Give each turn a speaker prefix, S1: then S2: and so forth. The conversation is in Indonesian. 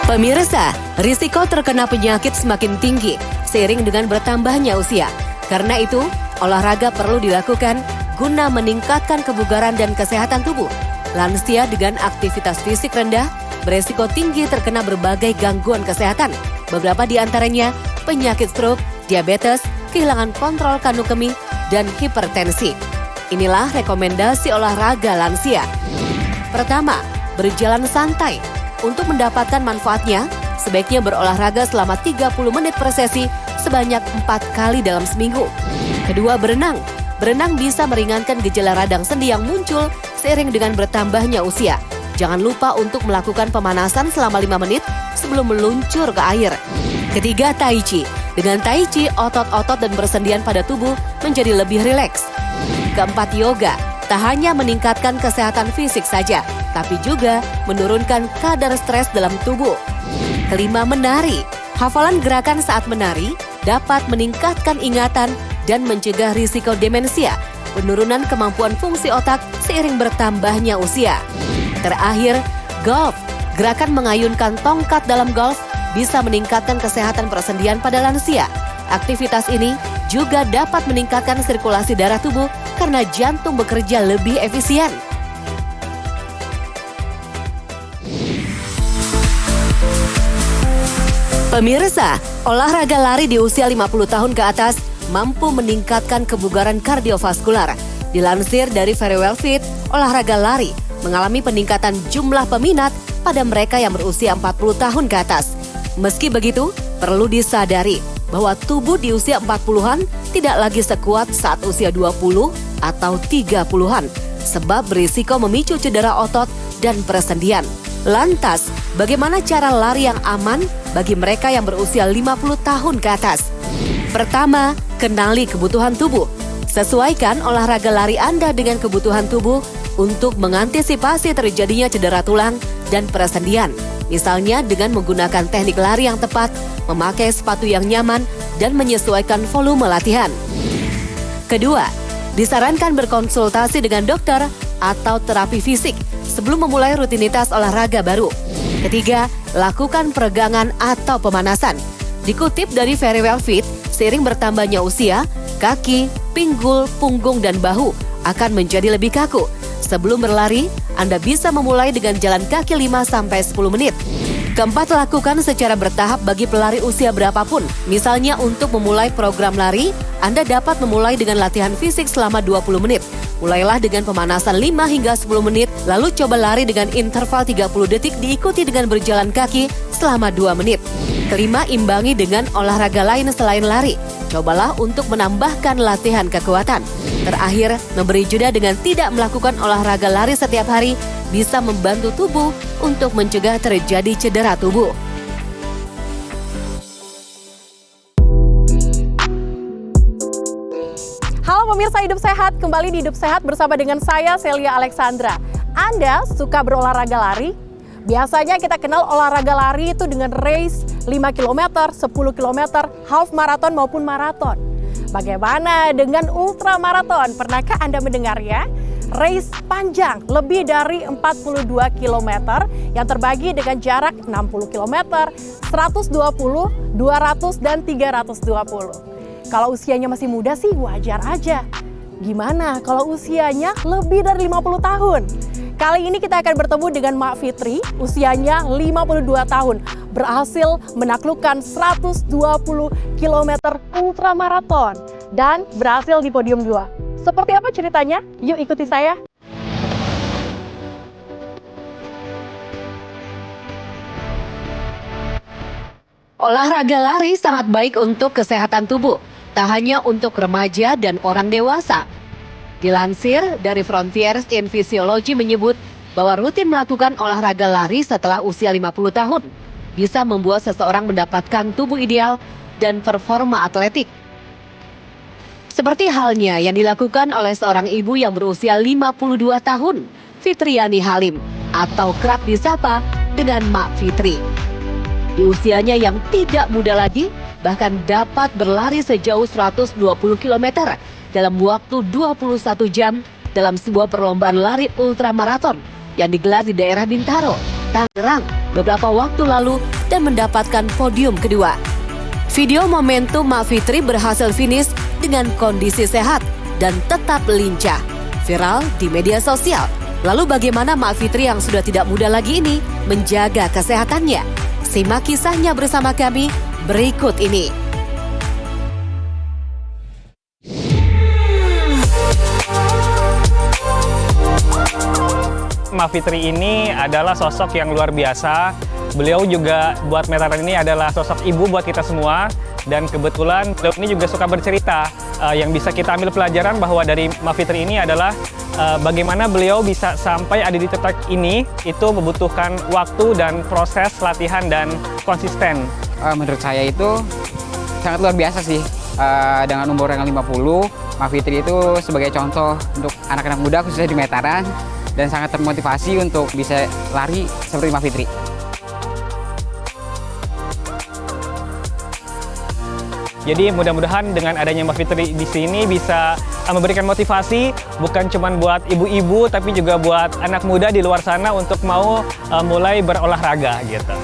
S1: Pemirsa, risiko terkena penyakit semakin tinggi seiring dengan bertambahnya usia. Karena itu, olahraga perlu dilakukan guna meningkatkan kebugaran dan kesehatan tubuh. Lansia dengan aktivitas fisik rendah beresiko tinggi terkena berbagai gangguan kesehatan. Beberapa di antaranya penyakit stroke, diabetes, kehilangan kontrol kandung kemih, dan hipertensi. Inilah rekomendasi olahraga lansia. Pertama, berjalan santai. Untuk mendapatkan manfaatnya, sebaiknya berolahraga selama 30 menit per sesi sebanyak 4 kali dalam seminggu. Kedua, berenang. Berenang bisa meringankan gejala radang sendi yang muncul seiring dengan bertambahnya usia. Jangan lupa untuk melakukan pemanasan selama 5 menit sebelum meluncur ke air. Ketiga, Tai Chi. Dengan Tai Chi, otot-otot dan persendian pada tubuh menjadi lebih rileks. Keempat, yoga. Tak hanya meningkatkan kesehatan fisik saja, tapi juga menurunkan kadar stres dalam tubuh. Kelima, menari. Hafalan gerakan saat menari dapat meningkatkan ingatan dan mencegah risiko demensia, penurunan kemampuan fungsi otak seiring bertambahnya usia. Terakhir, golf. Gerakan mengayunkan tongkat dalam golf bisa meningkatkan kesehatan persendian pada lansia. Aktivitas ini juga dapat meningkatkan sirkulasi darah tubuh karena jantung bekerja lebih efisien. Pemirsa, olahraga lari di usia 50 tahun ke atas mampu meningkatkan kebugaran kardiovaskular. Dilansir dari Verywell Fit, olahraga lari mengalami peningkatan jumlah peminat pada mereka yang berusia 40 tahun ke atas. Meski begitu, perlu disadari bahwa tubuh di usia 40-an tidak lagi sekuat saat usia 20 atau 30-an, sebab berisiko memicu cedera otot dan persendian. Lantas, bagaimana cara lari yang aman bagi mereka yang berusia 50 tahun ke atas? Pertama, kenali kebutuhan tubuh. Sesuaikan olahraga lari Anda dengan kebutuhan tubuh untuk mengantisipasi terjadinya cedera tulang dan persendian. Misalnya dengan menggunakan teknik lari yang tepat, memakai sepatu yang nyaman, dan menyesuaikan volume latihan. Kedua, disarankan berkonsultasi dengan dokter atau terapi fisik sebelum memulai rutinitas olahraga baru. Ketiga, lakukan peregangan atau pemanasan. Dikutip dari Verywell Fit, seiring bertambahnya usia, kaki, pinggul, punggung, dan bahu akan menjadi lebih kaku. Sebelum berlari, Anda bisa memulai dengan jalan kaki 5-10 menit. Keempat, lakukan secara bertahap bagi pelari usia berapapun. Misalnya untuk memulai program lari, Anda dapat memulai dengan latihan fisik selama 20 menit. Mulailah dengan pemanasan 5 hingga 10 menit, lalu coba lari dengan interval 30 detik diikuti dengan berjalan kaki selama 2 menit. Kelima, imbangi dengan olahraga lain selain lari. Cobalah untuk menambahkan latihan kekuatan. Terakhir, memberi jeda dengan tidak melakukan olahraga lari setiap hari bisa membantu tubuh untuk mencegah terjadi cedera tubuh.
S2: Halo pemirsa Hidup Sehat, kembali di Hidup Sehat bersama dengan saya Celia Alexandra. Anda suka berolahraga lari? Biasanya kita kenal olahraga lari itu dengan race 5 km, 10 km, half marathon maupun maraton. Bagaimana dengan ultramaraton? Pernahkah Anda mendengarnya? Race panjang lebih dari 42 km yang terbagi dengan jarak 60 km, 120, 200, dan 320. Kalau usianya masih muda sih wajar aja. Gimana kalau usianya lebih dari 50 tahun? Kali ini kita akan bertemu dengan Mak Fitri, usianya 52 tahun. Berhasil menaklukkan 120 km ultramaraton dan berhasil di podium 2. Seperti apa ceritanya? Yuk ikuti saya.
S1: Olahraga lari sangat baik untuk kesehatan tubuh, tak hanya untuk remaja dan orang dewasa. Dilansir dari Frontiers in Physiology menyebut bahwa rutin melakukan olahraga lari setelah usia 50 tahun bisa membuat seseorang mendapatkan tubuh ideal dan performa atletik. Seperti halnya yang dilakukan oleh seorang ibu yang berusia 52 tahun, Fitriani Halim, atau kerap disapa dengan Mak Fitri. Di usianya yang tidak muda lagi, bahkan dapat berlari sejauh 120 km dalam waktu 21 jam dalam sebuah perlombaan lari ultramaraton yang digelar di daerah Bintaro, Tangerang beberapa waktu lalu dan mendapatkan podium kedua. Video momentum Mak Fitri berhasil finish dengan kondisi sehat dan tetap lincah. Viral di media sosial. Lalu bagaimana Mak Fitri yang sudah tidak muda lagi ini menjaga kesehatannya? Simak kisahnya bersama kami berikut ini.
S3: Mak Fitri ini adalah sosok yang luar biasa. Beliau juga buat Meteran ini adalah sosok ibu buat kita semua. Dan kebetulan beliau ini juga suka bercerita. Yang bisa kita ambil pelajaran bahwa dari Mak Fitri ini adalah bagaimana beliau bisa sampai ada di titik ini, itu membutuhkan waktu dan proses latihan dan konsisten.
S4: Menurut saya itu sangat luar biasa sih. Dengan umur yang 50, Mak Fitri itu sebagai contoh untuk anak-anak muda khususnya di Meteran, dan sangat termotivasi untuk bisa lari seperti Mak Fitri.
S3: Jadi mudah-mudahan dengan adanya Mak Fitri di sini bisa memberikan motivasi bukan cuma buat ibu-ibu tapi juga buat anak muda di luar sana untuk mau mulai berolahraga gitu.